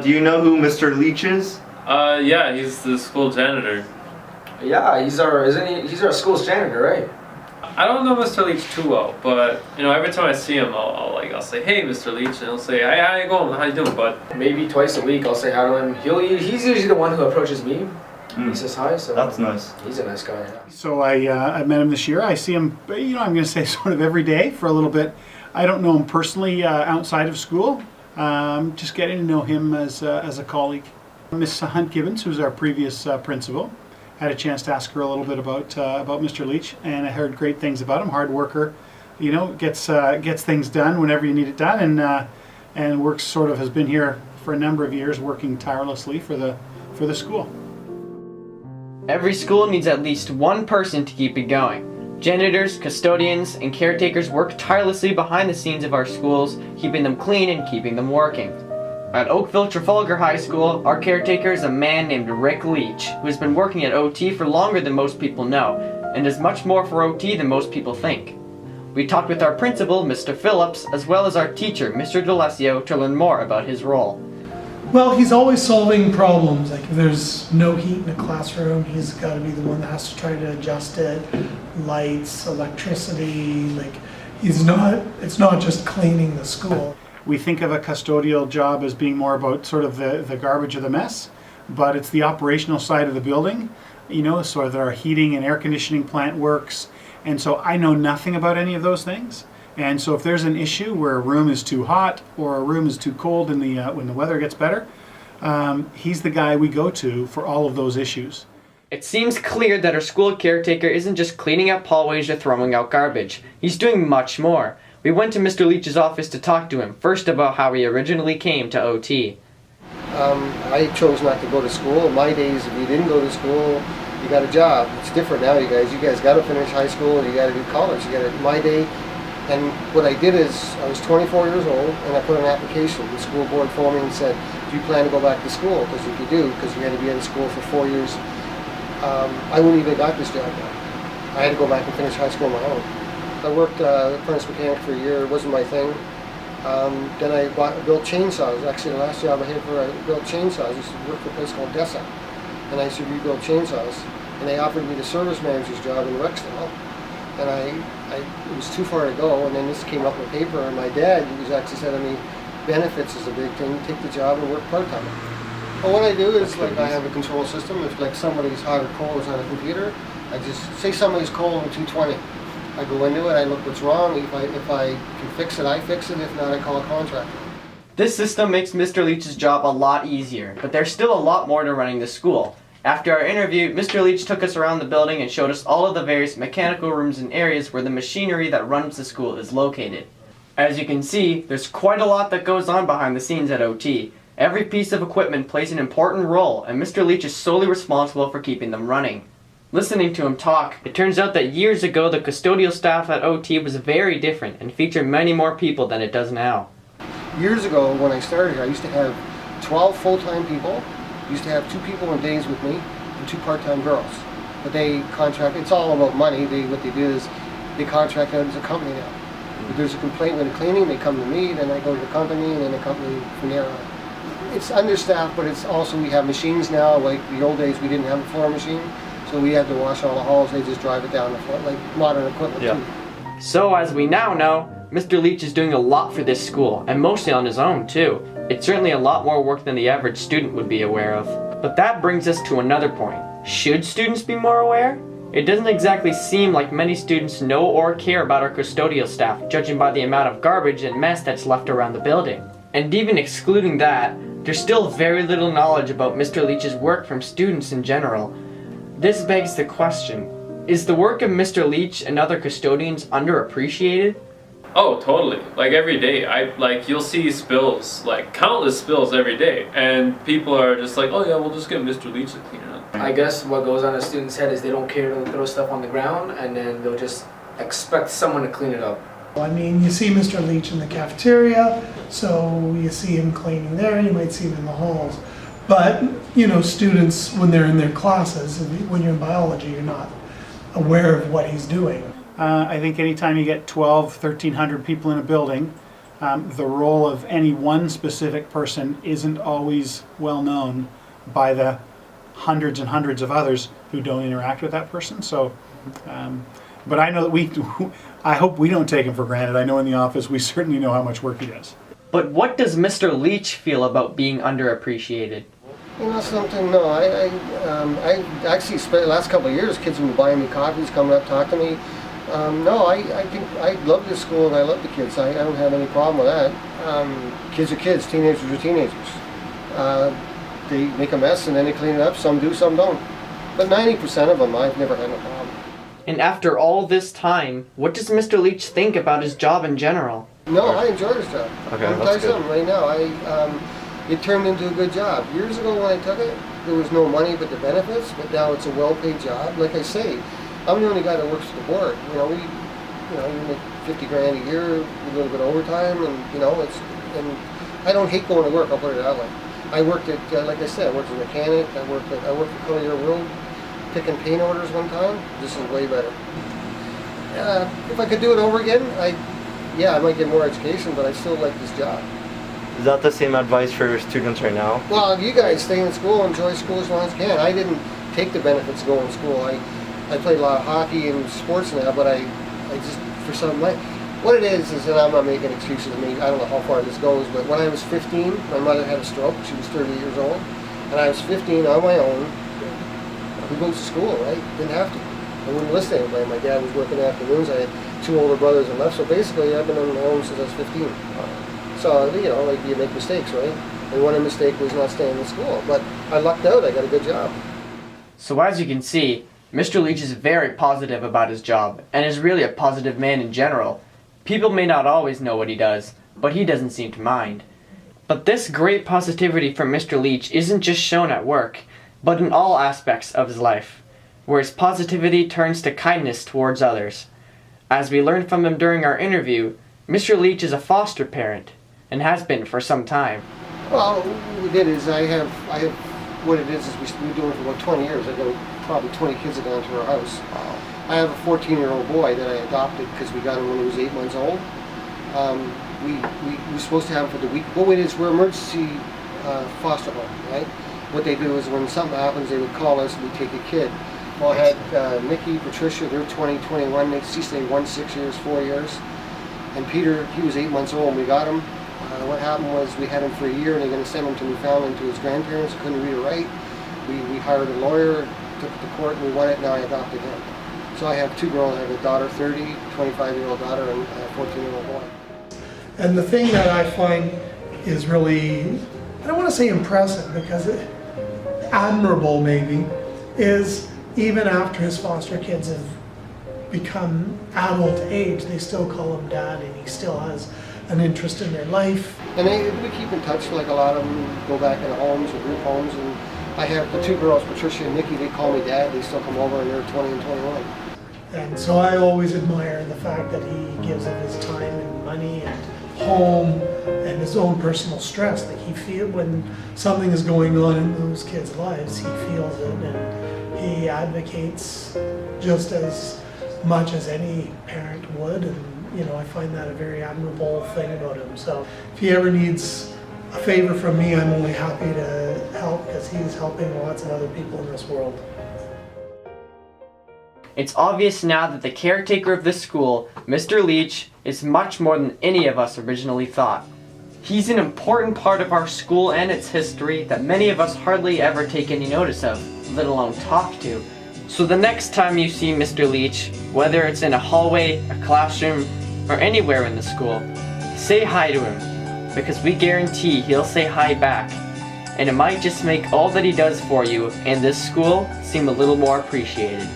Do you know who Mr. Leach is? Yeah, he's the school janitor. Yeah, he's our school's janitor, right? I don't know Mr. Leach too well, but every time I see him, I'll say, "Hey, Mr. Leach," and he'll say, "Hey, how you going? How you doing, bud?" Maybe twice a week I'll say hi to him. He's usually the one who approaches me. He says hi, so that's nice. He's a nice guy. So I met him this year. I see him, I'm going to say sort of every day for a little bit. I don't know him personally outside of school. Just getting to know him as a colleague. Miss Hunt Gibbons, who's our previous principal, had a chance to ask her a little bit about Mr. Leach, and I heard great things about him. Hard worker, gets things done whenever you need it done, and works has been here for a number of years, working tirelessly for the school. Every school needs at least one person to keep it going. Janitors, custodians, and caretakers work tirelessly behind the scenes of our schools, keeping them clean and keeping them working. At Oakville Trafalgar High School, our caretaker is a man named Rick Leach, who has been working at OT for longer than most people know, and does much more for OT than most people think. We talked with our principal, Mr. Phillips, as well as our teacher, Mr. D'Alessio, to learn more about his role. Well, he's always solving problems. Like if there's no heat in a classroom, he's got to be the one that has to try to adjust it. Lights, electricity, it's not just cleaning the school. We think of a custodial job as being more about sort of the garbage or the mess, but it's the operational side of the building, so that our heating and air conditioning plant works. And so I know nothing about any of those things. And so if there's an issue where a room is too hot or a room is too cold when the weather gets better, he's the guy we go to for all of those issues. It seems clear that our school caretaker isn't just cleaning up hallways or throwing out garbage. He's doing much more. We went to Mr. Leach's office to talk to him, first about how he originally came to OT. I chose not to go to school. In my days, if you didn't go to school, you got a job. It's different now, you guys. You guys got to finish high school and you got to do college. My day. And what I did is, I was 24 years old, and I put an application. The school board phoned me and said, "Do you plan to go back to school?" Because if you do, because you had to be in school for 4 years, I wouldn't even got this job now. I had to go back and finish high school on my own. I worked apprentice mechanic for a year. It wasn't my thing. Then I built chainsaws. Actually, the last job I had I built chainsaws. I used to work for a place called Dessa, and I used to rebuild chainsaws. And they offered me the service manager's job in Rexdale. And it was too far to go, and then this came up in the paper, and my dad was actually said to me, benefits is a big thing, take the job and work part-time. Well, what I do is, I have a control system. If somebody's hot or cold is on a computer, I just say somebody's cold in 220. I go into it, I look what's wrong. If I can fix it, I fix it. If not, I call a contractor. This system makes Mr. Leach's job a lot easier, but there's still a lot more to running the school. After our interview, Mr. Leach took us around the building and showed us all of the various mechanical rooms and areas where the machinery that runs the school is located. As you can see, there's quite a lot that goes on behind the scenes at OT. Every piece of equipment plays an important role, and Mr. Leach is solely responsible for keeping them running. Listening to him talk, it turns out that years ago the custodial staff at OT was very different and featured many more people than it does now. Years ago, when I started here, I used to have 12 full-time people. Used to have 2 people on days with me and 2 part-time girls. But they contract, it's all about money. What they do is they contract out as a company now. If there's a complaint with the cleaning, they come to me, then I go to the company, and then the company from there on. It's understaffed, but it's also, we have machines now. Like the old days, we didn't have a floor machine, so we had to wash all the halls. They just drive it down the floor, like modern equipment too. So as we now know, Mr. Leach is doing a lot for this school, and mostly on his own too. It's certainly a lot more work than the average student would be aware of. But that brings us to another point. Should students be more aware? It doesn't exactly seem like many students know or care about our custodial staff, judging by the amount of garbage and mess that's left around the building. And even excluding that, there's still very little knowledge about Mr. Leach's work from students in general. This begs the question, is the work of Mr. Leach and other custodians underappreciated? Oh, totally. Every day, you'll see spills, countless spills every day, and people are just like, "Oh yeah, we'll just get Mr. Leach to clean it up." I guess what goes on a student's head is they don't care to throw stuff on the ground, and then they'll just expect someone to clean it up. I mean, you see Mr. Leach in the cafeteria, so you see him cleaning there, you might see him in the halls. But, students, when they're in their classes, when you're in biology, you're not aware of what he's doing. I think anytime you get 1,200, 1,300 people in a building, the role of any one specific person isn't always well known by the hundreds and hundreds of others who don't interact with that person. So, but I know that I hope we don't take him for granted. I know in the office we certainly know how much work he does. But what does Mr. Leach feel about being underappreciated? You know something? No, I actually spent the last couple of years, kids have been buying me coffees, coming up, talk to me. No, I think I love this school and I love the kids. I don't have any problem with that. Kids are kids, teenagers are teenagers. They make a mess and then they clean it up. Some do, some don't. But 90% of them, I've never had a problem. And after all this time, what does Mr. Leach think about his job in general? No, I enjoy this job. Okay, I'm that's tell you something right now. It turned into a good job. Years ago when I took it, there was no money but the benefits, but now it's a well-paid job. Like I say, I'm the only guy that works for the board. You make 50 grand a year, a little bit of overtime, and and I don't hate going to work. I'll put it that way. I worked at, like I said, I worked as a mechanic. I worked for Collier Road, picking paint orders one time. This is way better. If I could do it over again, I might get more education, but I still like this job. Is that the same advice for your students right now? Well, you guys stay in school, enjoy school as long as you can. I didn't take the benefits of going to school. I played a lot of hockey and sports now, but I just, for some, what it is that I'm not making excuses. I mean, I don't know how far this goes, but when I was 15, my mother had a stroke. She was 30 years old. And I was 15 on my own. Who goes to school, right? Didn't have to. I wouldn't listen to anybody. My dad was working afternoons. I had 2 older brothers and left. So basically, I've been on my own since I was 15. So, you make mistakes, right? And one mistake was not staying in school. But I lucked out. I got a good job. So as you can see, Mr. Leach is very positive about his job, and is really a positive man in general. People may not always know what he does, but he doesn't seem to mind. But this great positivity from Mr. Leach isn't just shown at work, but in all aspects of his life, where his positivity turns to kindness towards others. As we learned from him during our interview, Mr. Leach is a foster parent, and has been for some time. Well, what we did is I have what it is we've been doing it for about 20 years. I got probably 20 kids that go into our house. I have a 14-year-old boy that I adopted because we got him when he was 8 months old. We were supposed to have him for the week. What it is, we're emergency foster home, right? What they do is when something happens, they would call us and we'd take a kid. Well, I had Nikki, Patricia, they're 20, 21. She stayed 1, 6 years, 4 years. And Peter, he was 8 months old when we got him. What happened was we had him for a year and they're going to send him to Newfoundland to his grandparents. Couldn't read or write. We hired a lawyer, took it to court, and we won it, and now I adopted him. So I have 2 girls. I have a daughter, 30, 25-year-old daughter, and a 14-year-old boy. And the thing that I find is really, I don't want to say impressive, because admirable maybe, is even after his foster kids have become adult age, they still call him dad, and he still has an interest in their life. And we keep in touch, like a lot of them go back in homes or group homes. And I have the 2 girls, Patricia and Nikki, they call me dad. They still come over and they're 20 and 21. And so I always admire the fact that he gives of his time and money and home and his own personal stress. Like when something is going on in those kids' lives, he feels it and he advocates just as much as any parent would. And I find that a very admirable thing about him. So if he ever needs a favor from me, I'm only happy to help, because he's helping lots of other people in this world. It's obvious now that the caretaker of this school, Mr. Leach, is much more than any of us originally thought. He's an important part of our school and its history that many of us hardly ever take any notice of, let alone talk to. So the next time you see Mr. Leach, whether it's in a hallway, a classroom, or anywhere in the school, say hi to him, because we guarantee he'll say hi back, and it might just make all that he does for you and this school seem a little more appreciated.